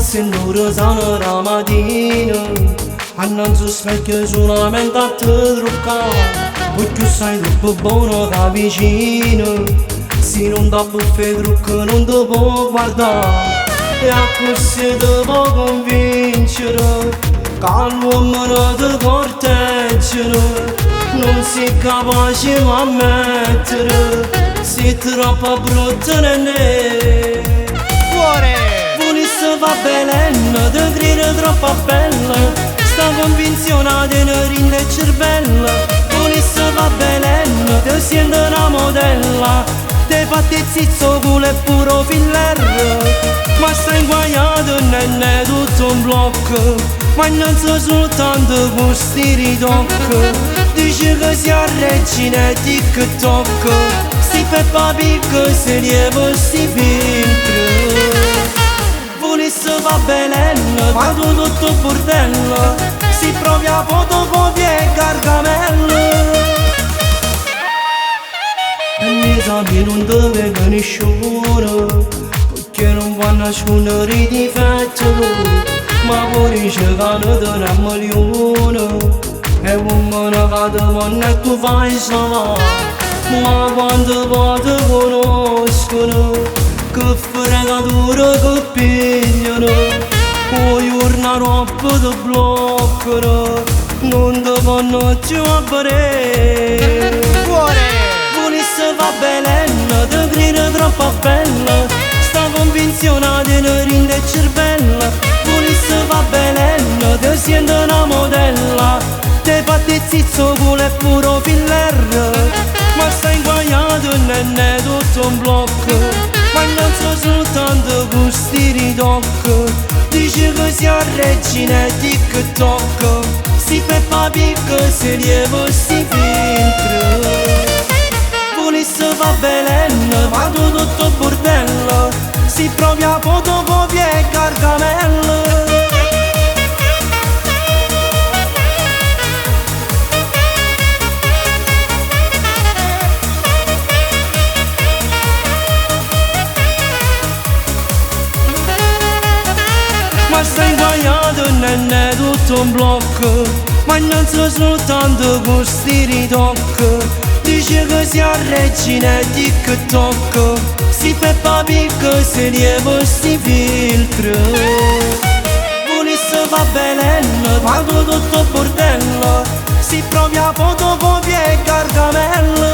passando sana la mattina, a non sospecchio solamente a te truccare, perché sei troppo buono da vicino, se non da buffe trucco non ti può guardare, e a così ti può convincere, che l'uomo non ti corteggiano, non sei capace di ammettere, sei troppo brutta nene. Volesse va bene, te crede troppo bella, sta convinzionata in rinde il cervello. Volesse va bene, te sente una modella, te fate zizzo culo e puro filler, ma stai inguaiato nenne tutto un blocco, ma non so soltanto questi ritocchi, dice che si regina e TikTok, si Peppa Pig se lieva sti filtri. Volesse va bene, ma tu tutto bordello, si provi a fotocopie e gargamelle. E mi sa che non ti vede nessuno, perché non può nascondere i difetti lui, ma pure dice che non te ne milione, e uomini che ti vanno e tu fai salare, ma quando poi ti conoscono, che fregatura che pigliano, poi giorno troppo ti bloccano, non ti fanno più vedere. Volesse va bene, te crede troppo bella, sta convinzionata in rinde il cervello. Volesse va bene, te sente una modella, te fate zizzo culo e puro filler, ma stai inguaiato nenne tutto un blocco, ma non so soltanto questi ritocchi, dice che si regina e TikTok, si Peppa Pig se lieva sti filtri. Volesse va bene, ma tu tutto bordello, si provi a fotocopie e gargamelle. Ma stai inguaiato nenne tutto un blocco, ma non so soltanto questi ritocchi, dice che si regina e TikTok, si Peppa Pig se lieva sti filtri. Volesse va bene, ma tu tutto bordello, si provi a fotocopie e gargamelle.